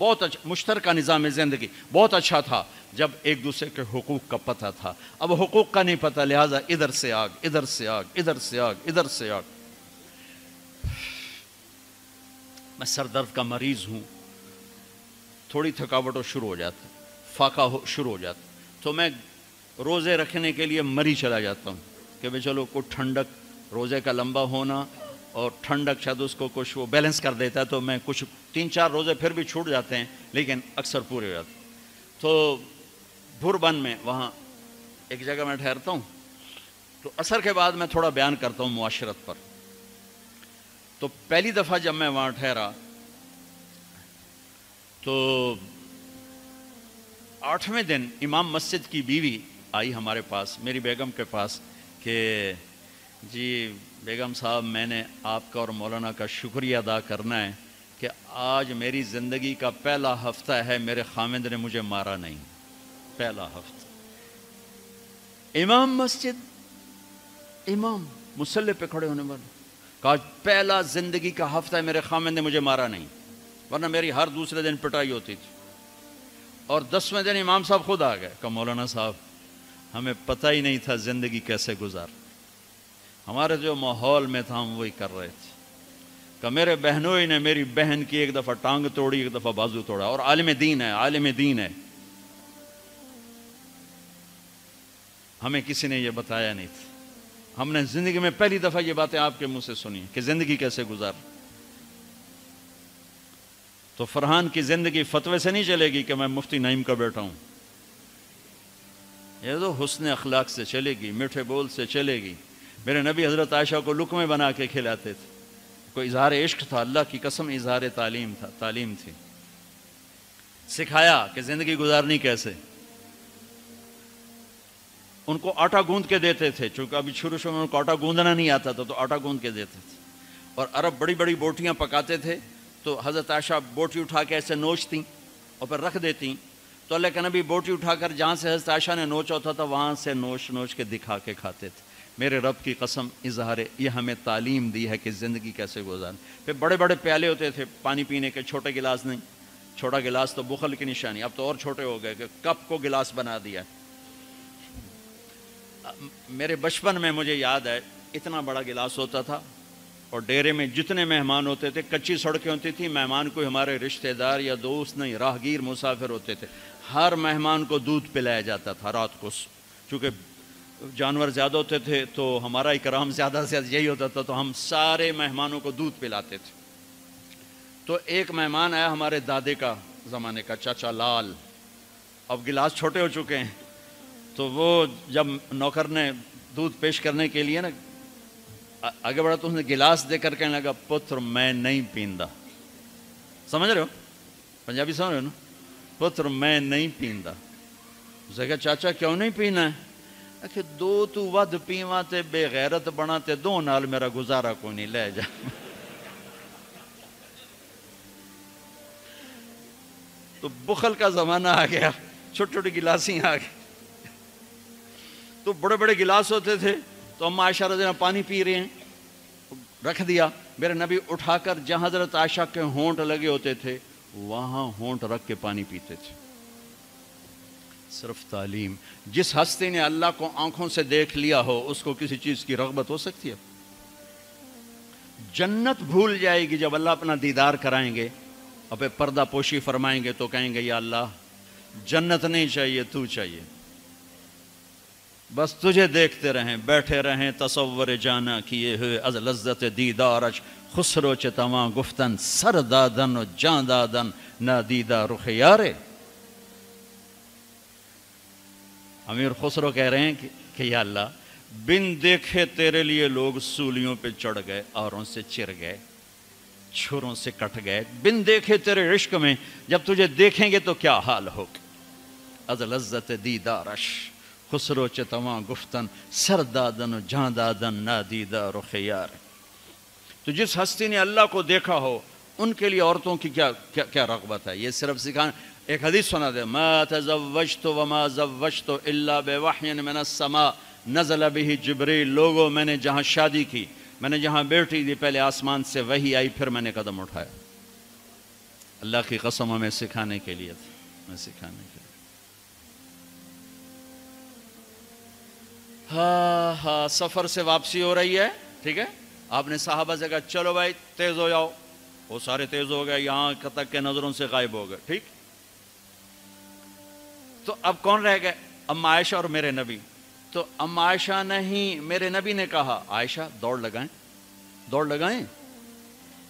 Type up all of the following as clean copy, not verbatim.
بہت اچھا مشترکہ نظام زندگی بہت اچھا تھا جب ایک دوسرے کے حقوق کا پتہ تھا. اب حقوق کا نہیں پتہ، لہٰذا ادھر سے آگ، ادھر سے آگ، ادھر سے آگ، ادھر سے آگ. میں سر درد کا مریض ہوں، تھوڑی تھکاوٹ شروع ہو جاتا، فاقہ شروع ہو جاتا، تو میں روزے رکھنے کے لیے مری چلا جاتا ہوں کہ بھئی چلو کوئی ٹھنڈک، روزے کا لمبا ہونا اور ٹھنڈک شاید اس کو کچھ وہ بیلنس کر دیتا ہے، تو میں کچھ 3-4 روزے پھر بھی چھوٹ جاتے ہیں لیکن اکثر پورے ہو جاتے ہیں. تو بھوربن میں وہاں ایک جگہ میں ٹھہرتا ہوں، تو عصر کے بعد میں تھوڑا بیان کرتا ہوں معاشرت پر. تو پہلی دفعہ جب میں وہاں ٹھہرا تو 8ویں دن امام مسجد کی بیوی آئی ہمارے پاس، میری بیگم کے پاس، کہ جی بیگم صاحب میں نے آپ کا اور مولانا کا شکریہ ادا کرنا ہے کہ آج میری زندگی کا پہلا ہفتہ ہے میرے خامند نے مجھے مارا نہیں. پہلا ہفتہ. امام مسجد، امام مصلی پہ کھڑے ہونے والے، کہا پہلا زندگی کا ہفتہ ہے میرے خامند نے مجھے مارا نہیں، ورنہ میری ہر دوسرے دن پٹائی ہوتی تھی. اور 10ویں دن امام صاحب خود آ گئے، کہا مولانا صاحب ہمیں پتہ ہی نہیں تھا زندگی کیسے گزار، ہمارے جو ماحول میں تھا ہم وہی کر رہے تھے. کہ میرے بہنوئی نے میری بہن کی ایک دفعہ ٹانگ توڑی، ایک دفعہ بازو توڑا، اور عالم دین ہے، عالم دین ہے. ہمیں کسی نے یہ بتایا نہیں تھا، ہم نے زندگی میں پہلی دفعہ یہ باتیں آپ کے منہ سے سنی کہ زندگی کیسے گزار. تو فرحان کی زندگی فتوے سے نہیں چلے گی کہ میں مفتی نعیم کا بیٹا ہوں، یہ تو حسن اخلاق سے چلے گی، میٹھے بول سے چلے گی. میرے نبی حضرت عائشہ کو لقمے بنا کے کھلاتے تھے، کوئی اظہار عشق تھا، اللہ کی قسم اظہار تعلیم تھا، تعلیم تھی. سکھایا کہ زندگی گزارنی کیسے. ان کو آٹا گوندھ کے دیتے تھے، چونکہ ابھی شروع میں ان کو آٹا گوندنا نہیں آتا تھا، تو آٹا گوندھ کے دیتے تھے. اور عرب بڑی بڑی بوٹیاں پکاتے تھے، تو حضرت عائشہ بوٹی اٹھا کے ایسے نوچتیں اور پھر رکھ دیتیں. تو اللہ کے نبی بوٹی اٹھا کر جہاں سے حضرت عائشہ نے نوچا ہوتا تھا وہاں سے نوچ نوچ کے دکھا کے کھاتے تھے. میرے رب کی قسم اظہار یہ ہمیں تعلیم دی ہے کہ زندگی کیسے گزاریں. پھر بڑے بڑے پیالے ہوتے تھے پانی پینے کے، چھوٹے گلاس نہیں. چھوٹا گلاس تو بخل کی نشانی، اب تو اور چھوٹے ہو گئے کہ کپ کو گلاس بنا دیا. میرے بچپن میں مجھے یاد ہے اتنا بڑا گلاس ہوتا تھا، اور ڈیرے میں جتنے مہمان ہوتے تھے، کچی سڑکیں ہوتی تھیں، مہمان کوئی ہمارے رشتہ دار یا دوست نہیں، راہگیر مسافر ہوتے تھے، ہر مہمان کو دودھ پلایا جاتا تھا رات کو. چونکہ جانور زیادہ ہوتے تھے تو ہمارا اکرام زیادہ سے زیادہ یہی ہوتا تھا، تو ہم سارے مہمانوں کو دودھ پلاتے تھے. تو ایک مہمان آیا ہمارے دادے کا زمانے کا، چاچا لال. اب گلاس چھوٹے ہو چکے ہیں، تو وہ جب نوکر نے دودھ پیش کرنے کے لیے نا آگے بڑھا تو اس نے گلاس دے کر کہنے لگا پتر میں نہیں پیندا. سمجھ رہے ہو پنجابی سمجھ رہے ہو نا؟ پتر میں نہیں پیندا. اس نے کہا چاچا کیوں نہیں پینا ہے؟ کہ دو تو ود پیواں تے بے غیرت بنا تے دو نال میرا گزارا کوئی نہیں، لے جا. تو بخل کا زمانہ آ گیا، چھوٹی چھوٹی گلاسیں آ گئی. تو بڑے بڑے گلاس ہوتے تھے، تو اما عائشہ رضی اللہ عنہا پانی پی رہے ہیں، رکھ دیا. میرے نبی اٹھا کر جہاں حضرت عائشہ کے ہونٹ لگے ہوتے تھے وہاں ہونٹ رکھ کے پانی پیتے تھے. صرف تعلیم. جس ہستی نے اللہ کو آنکھوں سے دیکھ لیا ہو اس کو کسی چیز کی رغبت ہو سکتی ہے؟ جنت بھول جائے گی جب اللہ اپنا دیدار کرائیں گے، اب پردہ پوشی فرمائیں گے تو کہیں گے یا اللہ جنت نہیں چاہیے، تو چاہیے، بس تجھے دیکھتے رہیں، بیٹھے رہیں تصور جانا کیے ہوئے از لذت دیدارش، خسرو چتواں گفتن سر دادن و جان دادن نادیدہ رخ یارے. امیر خسرو کہہ رہے ہیں کہ یا اللہ بن دیکھے تیرے لیے لوگ سولیوں پہ چڑھ گئے، اوروں سے چر گئے، چھروں سے کٹ گئے. بن دیکھے تیرے عشق میں جب تجھے دیکھیں گے تو کیا حال ہوگا. از لذت دیدارش خسرو چتواں گفتن سر دادن و جان دادن نادیدہ رخ یار. تو جس ہستی نے اللہ کو دیکھا ہو ان کے لیے عورتوں کی کیا رغبت ہے. یہ صرف سکھانا. ایک حدیث سنا دے، ما تزوجت وما زوجت الا بوحی من السماء نزل به جبریل. لوگوں میں نے جہاں شادی کی، میں نے جہاں بیٹی دی، پہلے آسمان سے وحی آئی، پھر میں نے قدم اٹھایا. اللہ کی قسم ہمیں سکھانے کے لیے تھا، ہمیں سکھانے کے لیے۔ ہاں سفر سے واپسی ہو رہی ہے، ٹھیک ہے، آپ نے صحابہ سے کہا چلو بھائی تیز ہو جاؤ، وہ سارے تیز ہو گئے، یہاں تک کے نظروں سے غائب ہو گئے، ٹھیک۔ تو اب کون رہ گئے؟ ام عائشہ اور میرے نبی۔ تو ام عائشہ نہیں، میرے نبی نے کہا عائشہ دوڑ لگائیں، دوڑ لگائیں،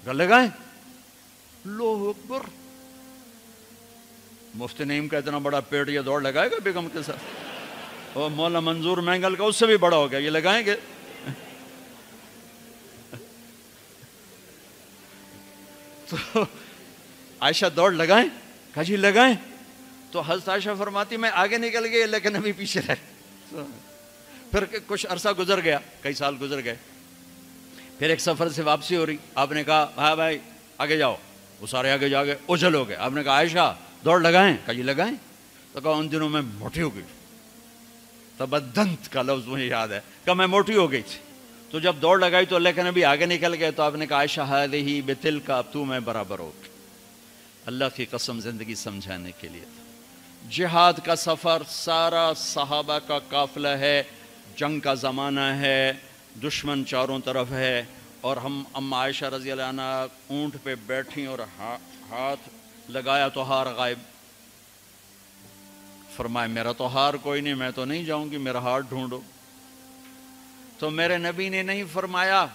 لگائیں۔ اللہ اکبر، مفتی نعیم کا اتنا بڑا پیٹ، یہ دوڑ لگائے گا بیگم کے ساتھ؟ اور مولا منظور مینگل کا اس سے بھی بڑا ہو گیا، یہ لگائیں گے؟ تو عائشہ دوڑ لگائیں، کہا جی لگائیں۔ تو حضرت عائشہ فرماتی میں آگے نکل گئی لیکن ابھی پیچھے رہ۔ پھر کچھ عرصہ گزر گیا، کئی سال گزر گئے، پھر ایک سفر سے واپسی ہو رہی، آپ نے کہا ہاں بھائی آگے جاؤ، وہ سارے آگے جا گئے، اجل ہو گئے۔ آپ نے کہا عائشہ دوڑ لگائیں، کہا جی لگائیں۔ تو کہا ان دنوں میں موٹی ہو گئی، تبدنت کا لفظ مجھے یاد ہے، کہ میں موٹی ہو گئی تھی۔ تو جب دوڑ لگائی تو لیکن ابھی آگے نکل گئے، تو آپ نے کہا عائشہ ہذہ بتلک، اب تو میں برابر ہو گئی۔ اللہ کی قسم زندگی سمجھانے کے لیے تھا۔ جہاد کا سفر سارا صحابہ کا قافلہ ہے، جنگ کا زمانہ ہے، دشمن چاروں طرف ہے، اور ہم ام عائشہ رضی اللہ عنہ اونٹ پہ بیٹھیں اور ہاتھ لگایا تو ہار غائب۔ فرمایا میرا تو ہار کوئی نہیں، میں تو نہیں جاؤں گی، میرا ہار ڈھونڈو۔ تو میرے نبی نے نہیں فرمایا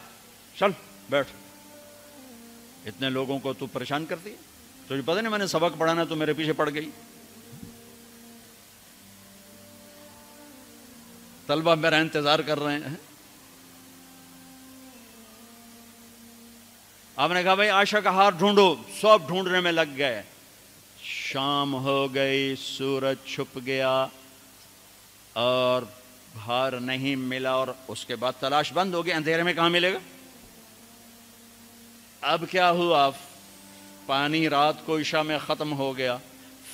چل بیٹھ، اتنے لوگوں کو تو پریشان کرتی ہے، تجھے پتہ نہیں میں نے سبق پڑھانا تو میرے پیچھے پڑ گئی، طلبہ میرا انتظار کر رہے ہیں۔ آپ نے کہا بھائی عائشہ کا ہار ڈھونڈو، سب ڈھونڈنے میں لگ گئے، شام ہو گئی، سورج چھپ گیا اور ہار نہیں ملا، اور اس کے بعد تلاش بند ہو گئی، اندھیرے میں کہاں ملے گا؟ اب کیا ہوا؟ پانی رات کو عشاء میں ختم ہو گیا،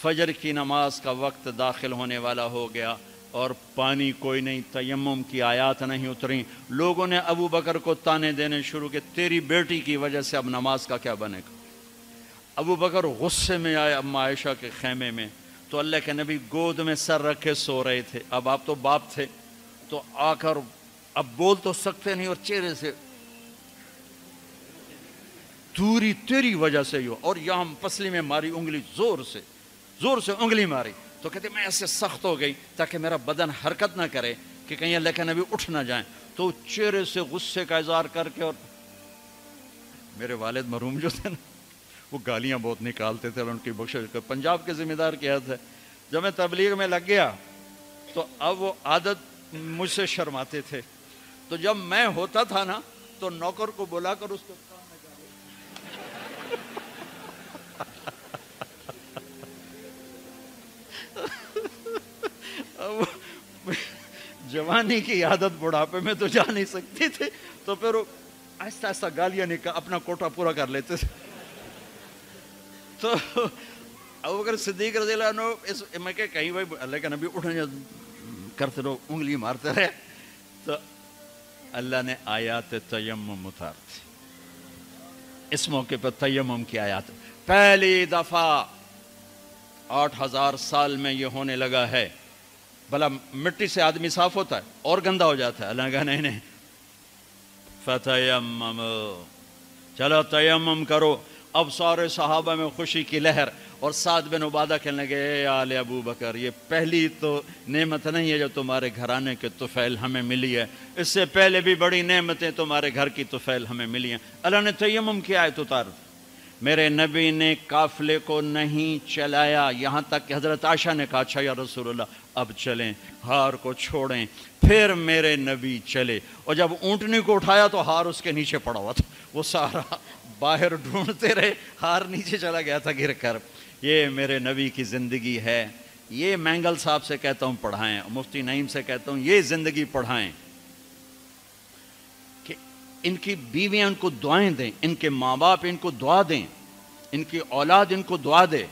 فجر کی نماز کا وقت داخل ہونے والا ہو گیا، اور پانی کوئی نہیں، تیمم کی آیات نہیں اتریں۔ لوگوں نے ابو بکر کو تانے دینے شروع کہ تیری بیٹی کی وجہ سے اب نماز کا کیا بنے گا؟ ابو بکر غصے میں آئے ام عائشہ کے خیمے میں، تو اللہ کے نبی گود میں سر رکھے سو رہے تھے۔ اب آپ تو باپ تھے، تو آ کر اب بول تو سکتے نہیں، اور چہرے سے دوری تیری وجہ سے ہی ہو، اور یہاں پسلی میں ماری انگلی، زور سے انگلی ماری۔ تو کہتے میں ایسے سخت ہو گئی تاکہ میرا بدن حرکت نہ کرے کہ کہیں اللہ کے نبی اٹھ نہ جائیں۔ تو چہرے سے غصے کا اظہار کر کے، اور میرے والد مرحوم جو تھے نا، وہ گالیاں بہت نکالتے تھے، ان کی بخشش کر، پنجاب کے ذمہ دار کیا تھا۔ جب میں تبلیغ میں لگ گیا تو اب وہ عادت مجھ سے شرماتے تھے، تو جب میں ہوتا تھا نا تو نوکر کو بلا کر اس کو جوانی کی عادت بڑھاپے میں تو جا نہیں سکتی تھی، تو پھر وہ آہستہ آہستہ گالیاں نکال اپنا کوٹا پورا کر لیتے تھے۔ تو ابوبکر صدیق رضی اللہ عنہ میں کہ کہیں بھائی اللہ کے نبی اٹھنے کرتے رہو، انگلی مارتے رہے، تو اللہ نے آیات تیمم اتار دی۔ اس موقع پر تیمم کی آیات پہلی دفعہ 8000 سال میں یہ ہونے لگا ہے۔ بھلا مٹی سے آدمی صاف ہوتا ہے اور گندا ہو جاتا ہے؟ اللہ کہا نہیں نہیں، فتیمم، چلو تیمم کرو۔ اب سارے صحابہ میں خوشی کی لہر، اور سعد بن عبادہ کہنے لگے اے آل ابو بکر، یہ پہلی تو نعمت نہیں ہے جو تمہارے گھرانے کے طفیل ہمیں ملی ہے، اس سے پہلے بھی بڑی نعمتیں تمہارے گھر کی طفیل ہمیں ملی ہیں۔ اللہ نے تیمم کی آیت اتار دی۔ میرے نبی نے قافلے کو نہیں چلایا، یہاں تک کہ حضرت عائشہ نے کہا اچھا یا رسول اللہ اب چلیں، ہار کو چھوڑیں۔ پھر میرے نبی چلے، اور جب اونٹنی کو اٹھایا تو ہار اس کے نیچے پڑا ہوا تھا، وہ سارا باہر ڈھونڈتے رہے، ہار نیچے چلا گیا تھا گر کر۔ یہ میرے نبی کی زندگی ہے، یہ مینگل صاحب سے کہتا ہوں پڑھائیں، مفتی نعیم سے کہتا ہوں یہ زندگی پڑھائیں، کہ ان کی بیویاں ان کو دعائیں دیں، ان کے ماں باپ ان کو دعا دیں، ان کی اولاد ان کو دعا دے۔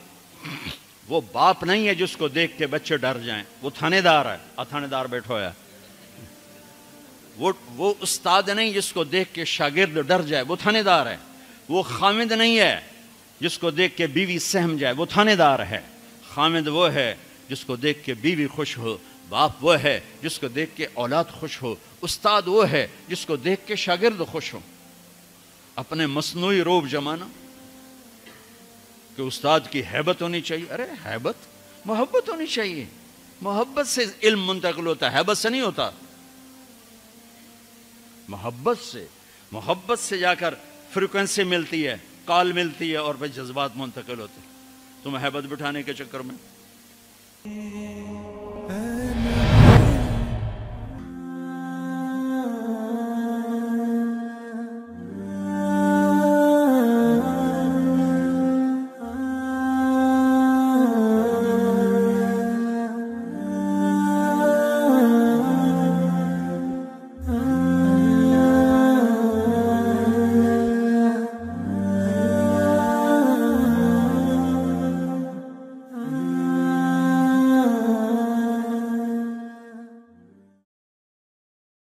وہ باپ نہیں ہے جس کو دیکھ کے بچے ڈر جائیں، وہ تھانے دار ہے، تھانے دار بیٹھا ہوا ہے۔ وہ استاد نہیں جس کو دیکھ کے شاگرد ڈر جائے، وہ تھانے دار ہے۔ وہ خامد نہیں ہے جس کو دیکھ کے بیوی سہم جائے وہ تھانے دار ہے، خامد وہ ہے جس کو دیکھ کے بیوی خوش ہو، باپ وہ ہے جس کو دیکھ کے اولاد خوش ہو، استاد وہ ہے جس کو دیکھ کے شاگرد خوش ہو۔ اپنے مصنوعی روب جمانا کہ استاد کی ہیبت ہونی چاہیے، ارے ہیبت، محبت ہونی چاہیے، محبت سے علم منتقل ہوتا ہے، ہیبت سے نہیں ہوتا، محبت سے جا کر فریکوینسی ملتی ہے، کال ملتی ہے، اور پھر جذبات منتقل ہوتے ہیں۔ تم ہیبت بٹھانے کے چکر میں